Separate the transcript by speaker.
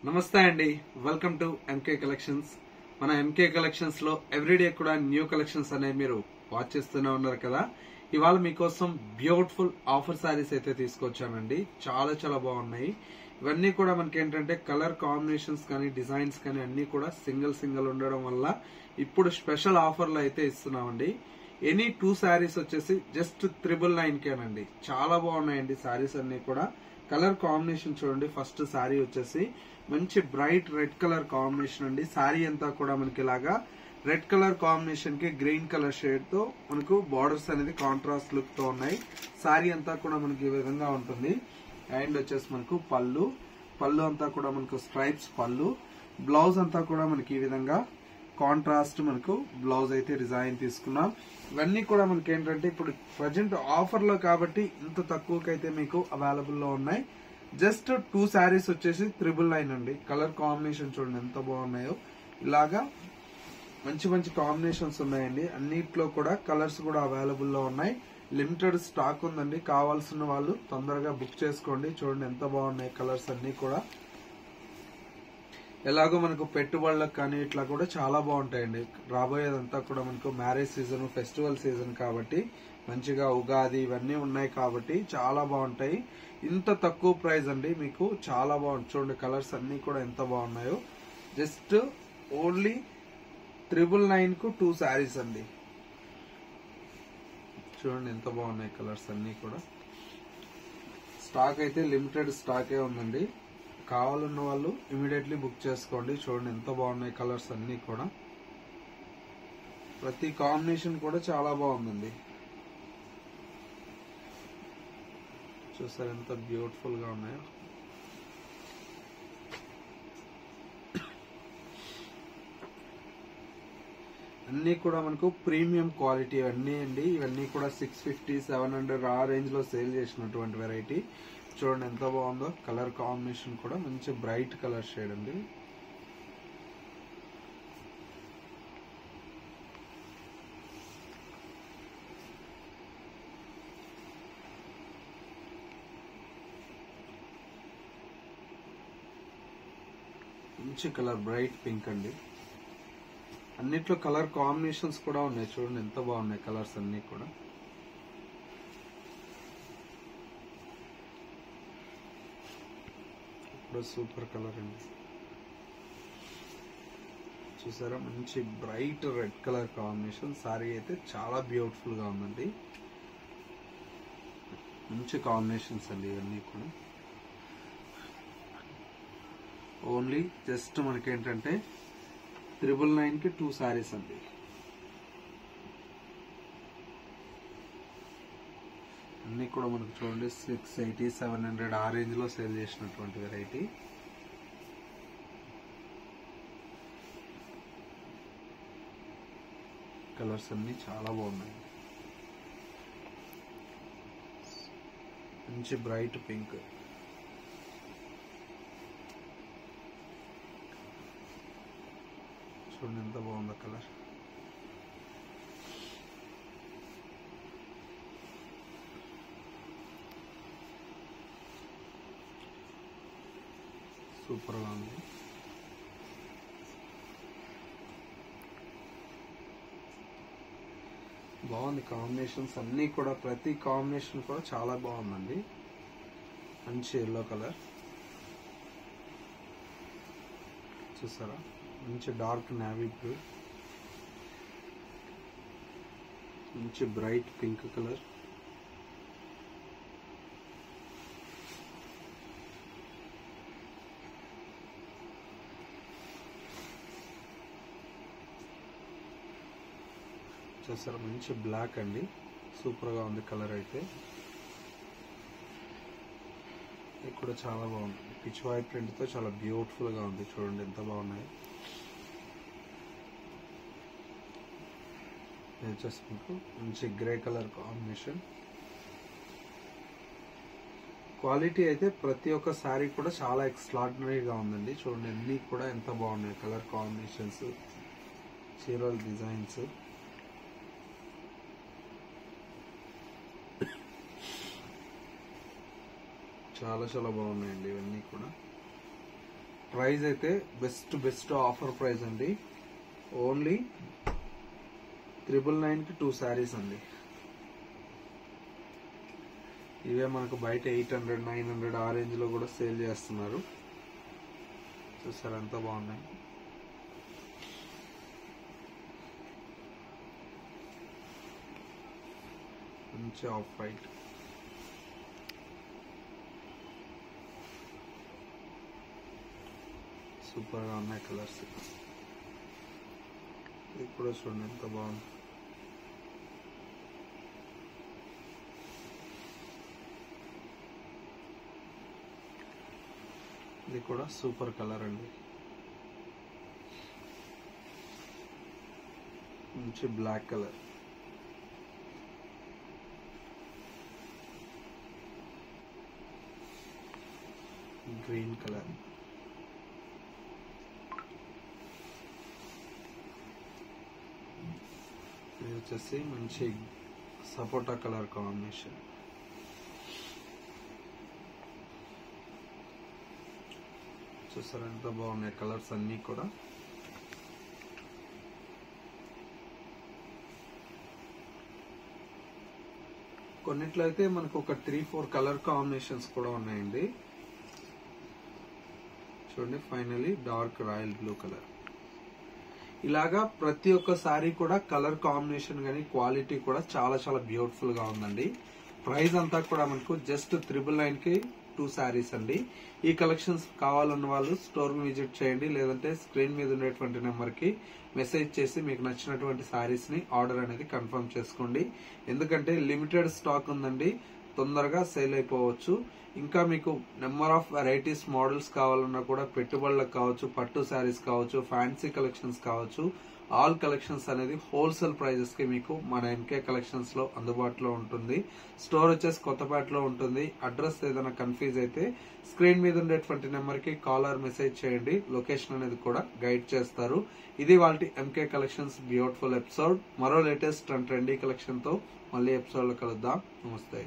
Speaker 1: నమస్తే అండి, welcome to MK collections. మన ఎంకే కలెక్షన్స్ లో ఎవ్రీడే కూడా న్యూ కలెక్షన్స్ అనేవి మీరు వాచ్ చేస్తూనే ఉన్నారు కదా. ఇవాళ మీకోసం బ్యూటిఫుల్ ఆఫర్ సారీస్ అయితే తీసుకొచ్చానండి. చాలా చాలా బాగున్నాయి. ఇవన్నీ కూడా మనకి ఏంటంటే కలర్ కాంబినేషన్స్ కానీ డిజైన్స్ కానీ అన్ని కూడా సింగిల్ ఉండడం వల్ల ఇప్పుడు స్పెషల్ ఆఫర్లు అయితే ఇస్తున్నామండి. ఎనీ 2 శారీస్ వచ్చేసి జస్ట్ 999 చాలా బాగున్నాయండి శారీస్ అన్ని కూడా. కలర్ కాంబినేషన్ చూడండి. ఫస్ట్ శారీ వచ్చేసి మంచి బ్రైట్ రెడ్ కలర్ కాంబినేషన్ అండి. శారీ అంతా కూడా మనకి ఇలాగా రెడ్ కలర్ కాంబినేషన్ కి గ్రీన్ కలర్ షేడ్ తో మనకు బార్డర్స్ అనేది కాంట్రాస్ట్ లుక్ తో ఉన్నాయి. శారీ అంతా కూడా మనకి ఈ విధంగా ఉంటుంది. అండ్ వచ్చేసి మనకు పళ్ళు అంతా కూడా మనకు స్ట్రైప్స్ పళ్ళు. బ్లౌజ్ అంతా కూడా మనకి ఈ విధంగా కాంట్రాస్ట్ మనకు బ్లౌజ్ అయితే డిజైన్ తీసుకున్నాం. ఇవన్నీ కూడా మనకి ఏంటంటే ఇప్పుడు ప్రజెంట్ ఆఫర్ లో కాబట్టి ఇంత తక్కువకైతే మీకు అవైలబుల్ లో ఉన్నాయి. జస్ట్ 2 శారీస్ వచ్చేసి 999 అండి. కలర్ కాంబినేషన్ చూడండి ఎంత బాగున్నాయో. ఇలాగా మంచి మంచి కాంబినేషన్స్ ఉన్నాయండి. అన్నిట్లో కూడా కలర్స్ కూడా అవైలబుల్ లో ఉన్నాయి. లిమిటెడ్ స్టాక్ ఉందండి. కావాల్సిన వాళ్ళు తొందరగా బుక్ చేసుకోండి. చూడండి ఎంత బాగున్నాయి కలర్స్ అన్ని కూడా. ఎలాగో మనకు పెట్టుబడులకు కానీ ఇట్లా కూడా చాలా బాగుంటాయండి. రాబోయేదంతా కూడా మనకు మ్యారేజ్ సీజన్, ఫెస్టివల్ సీజన్ కాబట్టి మంచిగా ఉగాది ఇవన్నీ ఉన్నాయి కాబట్టి చాలా బాగుంటాయి. ఇంత తక్కువ ప్రైస్ అండి, మీకు చాలా బాగుంది. చూడండి కలర్స్ అన్ని కూడా ఎంత బాగున్నాయో. జస్ట్ ఓన్లీ 999 కు 2 శారీస్ అండి. చూడండి ఎంత బాగున్నాయి కలర్స్ అన్ని కూడా. స్టాక్ అయితే లిమిటెడ్ స్టాకే ఉందండి. కావాలన్న వాళ్ళు ఇమీడియట్లీ బుక్ చేసుకోండి. చూడండి ఎంత బాగున్నాయి కలర్స్ అన్ని కూడా. ప్రతి కాంబినేషన్ కూడా చాలా బాగుందండి. చూసారు ఎంత బ్యూటిఫుల్ గా ఉన్నాయో. అన్ని కూడా మనకు ప్రీమియం క్వాలిటీ అన్నీ అండి. ఇవన్నీ కూడా 650, 700 ఆ రేంజ్ లో సేల్ చేసినటువంటి వెరైటీ. చూడండి ఎంత బాగుందో. కలర్ కాంబినేషన్ కూడా మంచి బ్రైట్ కలర్ షేడ్ అండి. మంచి కలర్ బ్రైట్ పింక్ అండి. అన్నిట్లో కలర్ కాంబినేషన్స్ కూడా ఉన్నాయి. చూడండి ఎంత బాగున్నాయి కలర్స్ అన్ని కూడా. సూపర్ కలర్ అండి. చూసారా మంచి bright red colour combination. Sorry అయితే చాలా బ్యూటిఫుల్ గా ఉందండి. మంచి కాంబినేషన్స్ అండి ఇవన్నీ కూడా. ఓన్లీ జస్ట్ మనకేంటంటే 999 కి 2 శారీస్ అండి. అన్ని కూడా మనకు చూడండి 680, 700 ఆ రేంజ్ లో సేల్ చేసినటువంటి వెరైటీ. కలర్స్ అన్ని చాలా బాగున్నాయి. మంచి బ్రైట్ పింక్. చూడండి ఎంత బాగుందో కలర్. సూపర్ గా ఉంది. బాగుంది కాంబినేషన్స్ అన్ని కూడా. ప్రతి కాంబినేషన్ కూడా చాలా బాగుందండి. మంచి ఎల్లో కలర్ చూసారా. మంచి డార్క్ నేవీ బ్లూ, మంచి బ్రైట్ పింక్ కలర్. చూసారా మంచి బ్లాక్ అండి. సూపర్ గా ఉంది కలర్ అయితే. ఇది కూడా చాలా బాగుంది. పిచ్ వైట్ ప్రింట్ తో చాలా బ్యూటిఫుల్ గా ఉంది. చూడండి ఎంత బాగున్నాయి. వచ్చేసి మీకు మంచి గ్రే కలర్ కాంబినేషన్. క్వాలిటీ అయితే ప్రతి ఒక్క శారీ కూడా చాలా ఎక్స్ట్రాడినరీగా ఉందండి. చూడండి అన్ని కూడా ఎంత బాగున్నాయి కలర్ కాంబినేషన్స్, చీరల డిజైన్స్. చాలా చాలా బాగున్నాయండి ఇవన్నీ కూడా. ప్రైస్ అయితే బెస్ట్ ఆఫర్ ప్రైస్ అండి. ఓన్లీ 999కి 2 శారీస్ అండి. ఇవే మనకు బయట 800, 900 ఆ రేంజ్ లో కూడా సేల్ చేస్తున్నారు. చూసారు ఎంత బాగున్నాయి. మంచి ఆఫ్ వైట్, సూపర్ గా ఉన్నాయి కలర్స్. ఇది కూడా చూడండి ఎంత బాగుంది. ఇది కూడా సూపర్ కలర్ అండి. మంచి బ్లాక్ కలర్, గ్రీన్ కలర్, ఇది వచ్చేసి మంచి సపోటా కలర్ కాంబినేషన్. చూసారా ఎంత బాగున్నాయి కలర్స్ అన్ని కూడా. కొన్నిట్లో అయితే మనకు ఒక 3-4 కలర్ కాంబినేషన్స్ కూడా ఉన్నాయండి. చూడండి finally dark royal blue colour. ఇలాగా ప్రతి ఒక్క సారీ కూడా కలర్ కాంబినేషన్ గానీ క్వాలిటీ కూడా చాలా చాలా బ్యూటిఫుల్ గా ఉందండి. ప్రైస్ అంతా కూడా మనకు జస్ట్ 999కి 2 శారీస్ అండి. ఈ కలెక్షన్స్ కావాలన్న వాళ్ళు స్టోర్ విజిట్ చేయండి, లేదంటే స్క్రీన్ మీద ఉండేటువంటి నెంబర్ కి మెసేజ్ చేసి మీకు నచ్చినటువంటి శారీస్ ని ఆర్డర్ అనేది కన్ఫర్మ్ చేసుకోండి. ఎందుకంటే లిమిటెడ్ స్టాక్ ఉందండి, తొందరగా సేల్ అయిపోవచ్చు. ఇంకా మీకు నెంబర్ ఆఫ్ వెరైటీస్ మోడల్స్ కావాలన్నా కూడా పెట్టుబడులకు కావచ్చు, పట్టు శారీస్ కావచ్చు, ఫ్యాన్సీ కలెక్షన్స్ కావచ్చు, ఆల్ కలెక్షన్స్ అనేది హోల్సేల్ ప్రైజెస్ కి మీకు మన ఎంకే కలెక్షన్స్ లో అందుబాటులో ఉంటుంది. స్టోర్ వచ్చేసి కొత్తపేటలో ఉంటుంది. అడ్రస్ ఏదైనా కన్ఫ్యూజ్ అయితే స్క్రీన్ మీద ఉండేటువంటి నెంబర్ కి కాల్ ఆర్ మెసేజ్ చేయండి, లొకేషన్ అనేది కూడా గైడ్ చేస్తారు. ఇది వాళ్ళ ఎంకే కలెక్షన్స్ బ్యూటిఫుల్ ఎపిసోడ్. మరో లేటెస్ట్ అండ్ ట్రెండీ కలెక్షన్ తో మళ్ళీ ఎపిసోడ్ లో కలుద్దాం. నమస్తే.